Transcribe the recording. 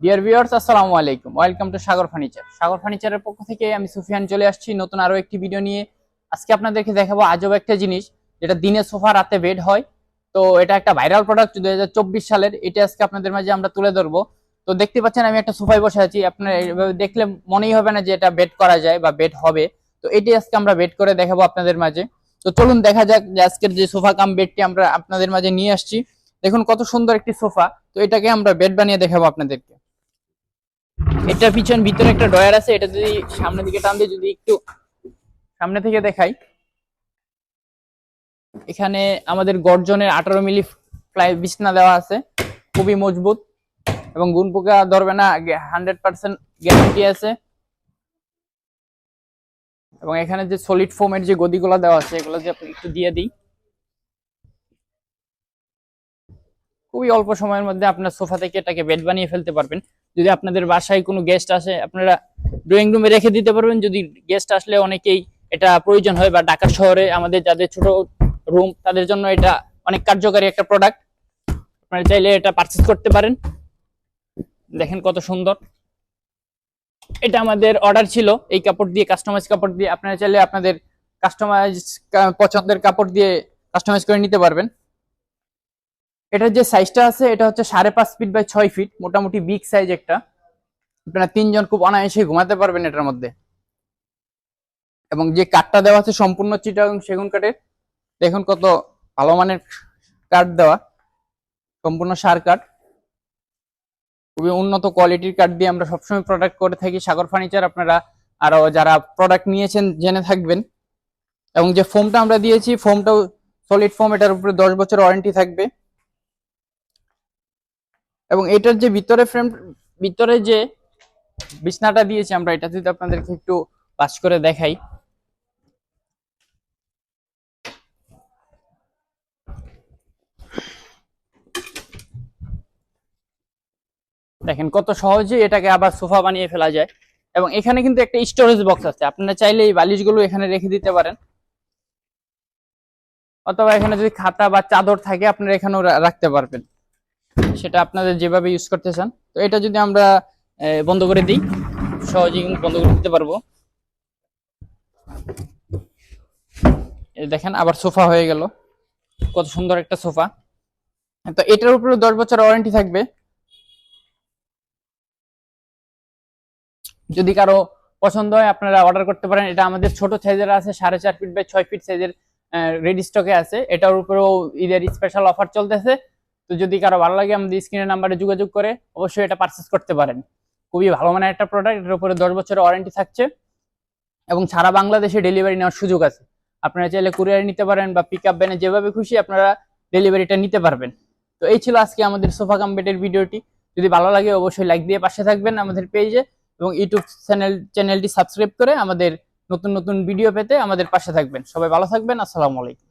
Deer viewers, আসসালামু আলাইকুম। Welcome to Sagar furniture. Sagar ফার্নিচারের পক্ষ থেকে আমি সুফিয়ান চলে আসছি নতুন আরো একটি ভিডিও নিয়ে। আজকে আপনাদেরকে দেখাবো আজব একটা জিনিস, যেটা দিনে সোফা রাতে বেড হয়। তো এটা একটা ভাইরাল প্রোডাক্ট 2024 সালের। এটা আজকে আপনাদের মাঝে আমরা তুলে ধরবো। তো দেখতে পাচ্ছেন আমি একটা সোফায় বসে আছি। আপনারা এইভাবে দেখলে মনেই হবে না যে এটা বেড করা যায় বা বেড হবে। তো এটি আজকে আমরা বেড করে দেখাবো আপনাদের মাঝে। তো চলুন দেখা যাক যে আজকের যে সোফা কাম বেডটি আমরা আপনাদের মাঝে নিয়ে আসছি। দেখুন কত সুন্দর একটি সোফা। তো এটাকে আমরা বেড বানিয়ে দেখাবো আপনাদেরকে। এটার ভিতরে একটা ড্রয়ার আছে। এটা যদি সামনের দিকে টান দিয়ে যদি একটু সামনে থেকে দেখাই, এখানে আমাদের গর্জনের 18 মিলি প্লাই বিছনা দেওয়া আছে, খুবই মজবুত এবং গুণ পোকা ধরবে না, 100% গ্যারান্টি আছে। এবং এখানে যে সলিড ফোমের যে গদিগুলো দেওয়া আছে, এগুলো যে একটু দিয়ে দিই, খুবই অল্প সময়ের মধ্যে আপনার সোফা থেকে এটাকে বেড বানিয়ে ফেলতে পারবেন। যদি আপনাদের বাসায় কোনো গেস্ট আসে, আপনারা ড্রয়িং রুমে রেখে দিতে পারবেন। যদি গেস্ট আসলে অনেকেই এটা প্রয়োজন হয়, বা ঢাকা শহরে আমাদের যাদের ছোট রুম, তাদের জন্য এটা অনেক কার্যকারী একটা প্রোডাক্ট। আপনারা চাইলে এটা পারচেজ করতে পারেন। দেখেন কত সুন্দর। এটা আমাদের অর্ডার ছিল এই কাপড় দিয়ে, কাস্টমাইজ কাপড় দিয়ে। আপনারা চাইলে আপনাদের কাস্টমাইজ পছন্দের কাপড় দিয়ে কাস্টমাইজ করে নিতে পারবেন। এটার যে সাইজটা আছে, এটা হচ্ছে 5.5 ফিট বাই 6 ফিট, মোটামুটি বিগ সাইজ একটা। আপনারা তিনজন খুব অনায়াসে ঘুমাতে পারবেন এটার মধ্যে। এবং যে কাঠটা দেওয়া আছে সম্পূর্ণ চিটাগাং সেগুন কাঠের। দেখুন কত ভালো মানের কাঠ দেওয়া, সম্পূর্ণ সার কাঠ, খুবই উন্নত কোয়ালিটির কাঠ দিয়ে আমরা সবসময় প্রোডাক্ট করে থাকি সাগর ফার্নিচার। আপনারা আরো যারা প্রোডাক্ট নিয়েছেন জেনে থাকবেন। এবং যে ফোমটা আমরা দিয়েছি, ফোমটাও সলিড ফোম, এটার উপরে 10 বছর ওয়ারেন্টি থাকবে। এবং এটার যে ভিতরে যে বিছনাটা দিয়েছি আমরা, এটা যদি আপনাদেরকে একটু পাস করে দেখাই, দেখেন কত সহজে এটাকে আবার সোফা বানিয়ে ফেলা যায়। এবং এখানে কিন্তু একটা স্টোরেজ বক্স আছে, আপনারা চাইলে এই বালিশগুলো এখানে রেখে দিতে পারেন, অথবা এখানে যদি খাতা বা চাদর থাকে আপনারা এখানেও রাখতে পারবেন, সেটা আপনাদের যেভাবে ইউজ করতে চান। তো এটা যদি আমরা বন্ধ করে দিই, সহজেই বন্ধ করে দিতে পারবো। দেখেন আবার সোফা হয়ে গেল, কত সুন্দর একটা সোফা। তো এটার উপরে 10 বছর ওয়ারেন্টি থাকবে। যদি কারো পছন্দ হয় আপনারা অর্ডার করতে পারেন। এটা আমাদের ছোট সাইজের আছে, 4.5 ফিট বাই 6 ফিট সাইজের রেডি স্টকে আছে। এটার উপরেও ঈদের স্পেশাল অফার চলতেছে। তো যদি কারো ভালো লাগে আমাদের স্ক্রিনের নাম্বারে যোগাযোগ করে অবশ্যই এটা পারচেস করতে পারেন। খুবই ভালো মানের একটা প্রোডাক্ট। এটার উপরে 10 বছরের ওয়ারেন্টি থাকছে এবং সারা বাংলাদেশে ডেলিভারি নেওয়ার সুযোগ আছে। আপনারা চাইলে কুরিয়ারে নিতে পারেন বা পিক আপ ভ্যানে, যেভাবে খুশি আপনারা ডেলিভারিটা নিতে পারবেন। তো এই ছিল আজকে আমাদের সোফা কাম বেডের ভিডিওটি। যদি ভালো লাগে অবশ্যই লাইক দিয়ে পাশে থাকবেন আমাদের পেজে, এবং ইউটিউব চ্যানেলটি সাবস্ক্রাইব করে আমাদের নতুন নতুন ভিডিও পেতে আমাদের পাশে থাকবেন। সবাই ভালো থাকবেন। আসসালামু আলাইকুম।